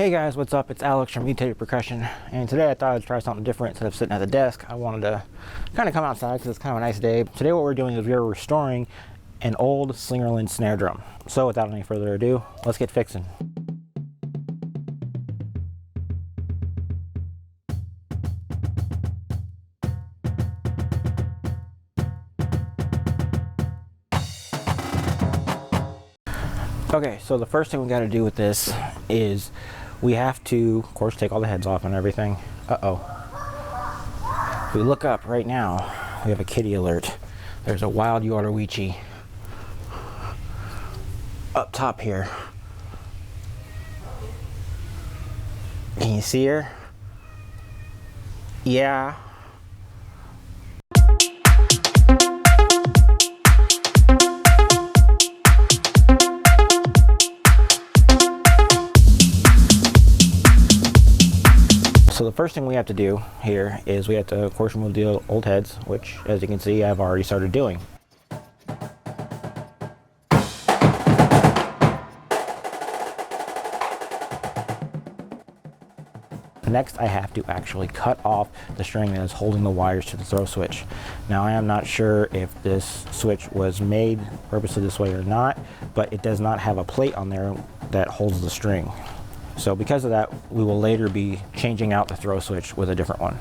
Hey guys, what's up? It's Alex from Mutated Percussion, and today I thought I'd try something different. Instead of sitting at the desk, I wanted to kind of come outside because it's kind of a nice day. Today what we're doing is we're restoring an old Slingerland snare drum. So without any further ado, let's get fixing. Okay, so the first thing we got to do with this is we have to, of course, take all the heads off and everything. If we look up right now, we have a kitty alert. There's a wild Yoruichi up top here. Can you see her? Yeah. So the first thing we have to do here is we have to, of course, remove the old heads, which, as you can see, I've already started doing. Next, I have to actually cut off the string that is holding the wires to the throw switch. Now, I am not sure if this switch was made purposely this way or not, but it does not have a plate on there that holds the string. So because of that, we will later be changing out the throw switch with a different one.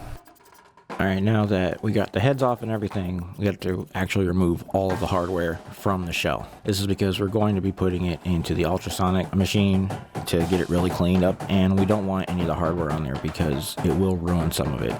All right, now that we got the heads off and everything, we have to actually remove all of the hardware from the shell. This is because we're going to be putting it into the ultrasonic machine to get it really cleaned up, and we don't want any of the hardware on there because it will ruin some of it.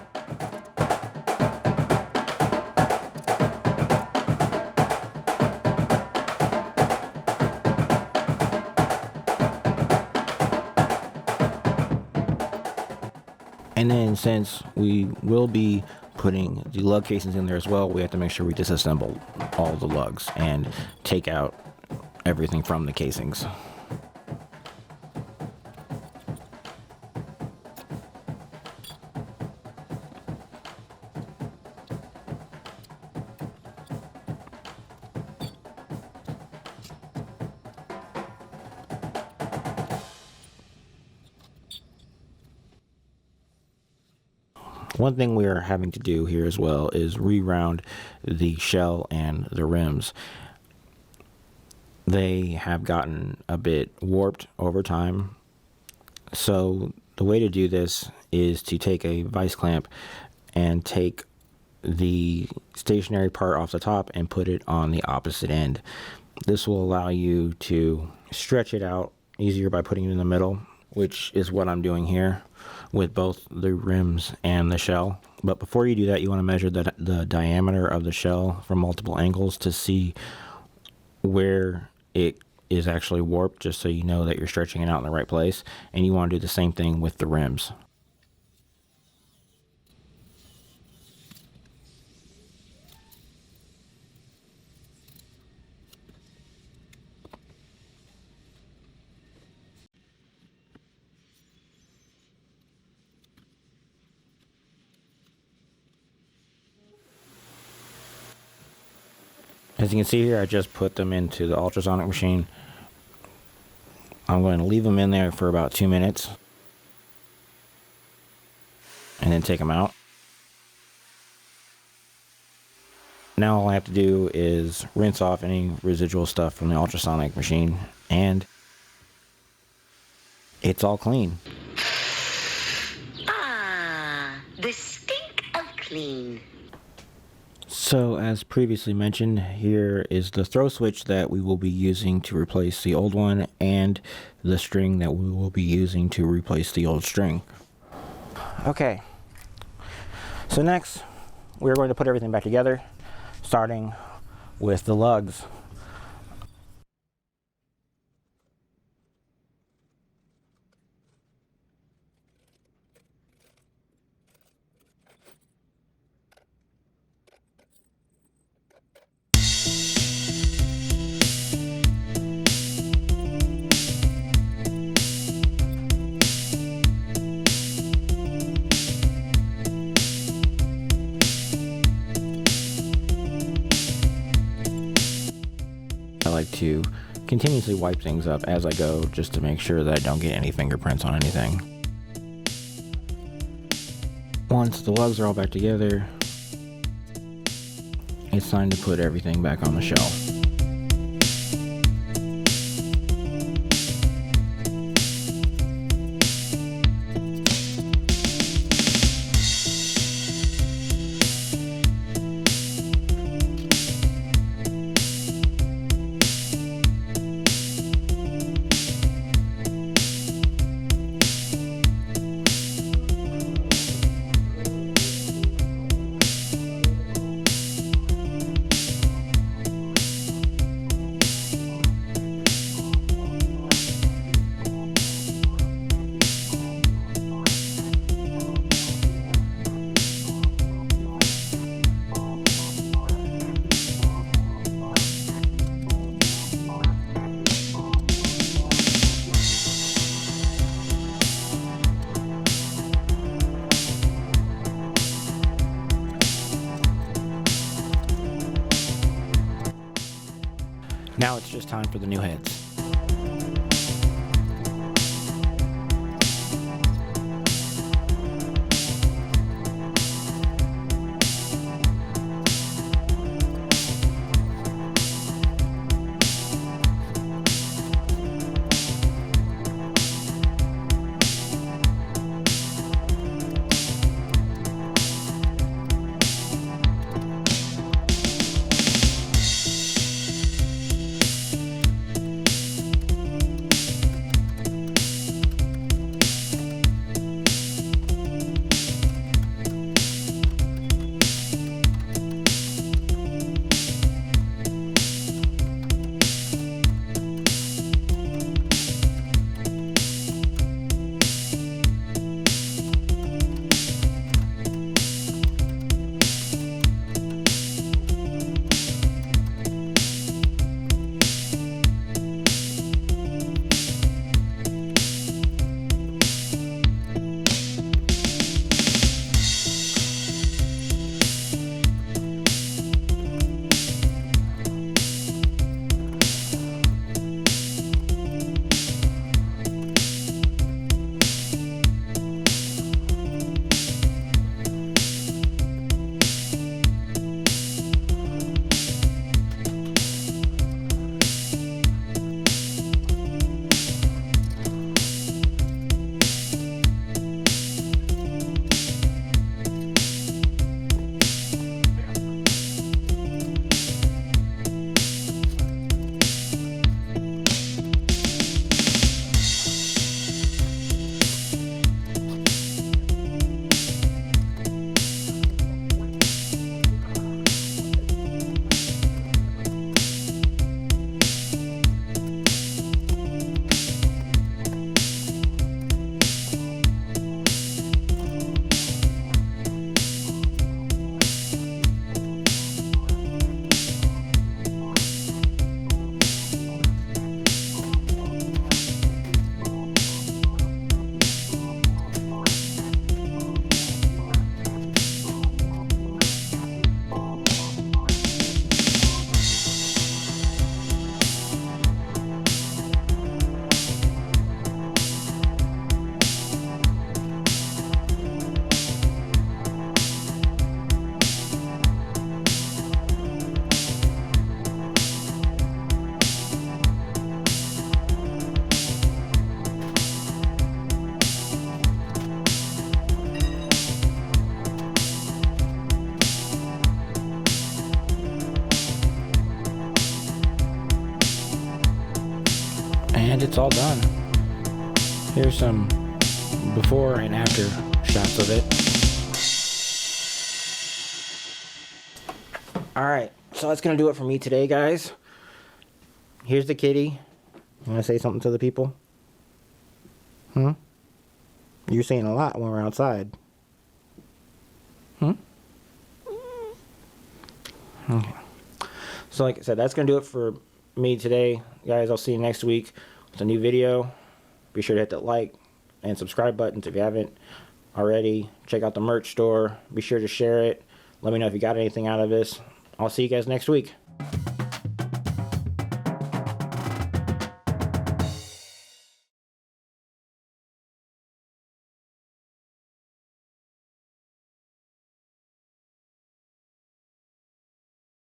And then since we will be putting the lug casings in there as well, we have to make sure we disassemble all the lugs and take out everything from the casings. One thing we are having to do here as well is re-round the shell and the rims. They have gotten a bit warped over time. So the way to do this is to take a vice clamp and take the stationary part off the top and put it on the opposite end. This will allow you to stretch it out easier by putting it in the middle, which is what I'm doing here with both the rims and the shell. But before you do that, you want to measure the diameter of the shell from multiple angles to see where it is actually warped, just so you know that you're stretching it out in the right place. And you want to do the same thing with the rims. As you can see here, I just put them into the ultrasonic machine. I'm going to leave them in there for about 2 minutes and then take them out. Now all I have to do is rinse off any residual stuff from the ultrasonic machine, and it's all clean. Ah, the stink of clean. So, as previously mentioned, here is the throw switch that we will be using to replace the old one, and the string that we will be using to replace the old string. Okay, so next we're going to put everything back together, starting with the lugs. I like to continuously wipe things up as I go just to make sure that I don't get any fingerprints on anything. Once the lugs are all back together, it's time to put everything back on the shelf. Now it's just time for the new heads. And it's all done. Here's some before and after shots of it. Alright, so that's going to do it for me today, guys. Here's the kitty. You want to say something to the people? You're saying a lot when we're outside. Okay. So like I said, that's going to do it for me today. Guys, I'll see you next week with a new video. Be sure to hit that like and subscribe buttons if you haven't already. Check out the merch store. Be sure to share it. Let me know if you got anything out of this. I'll see you guys next week.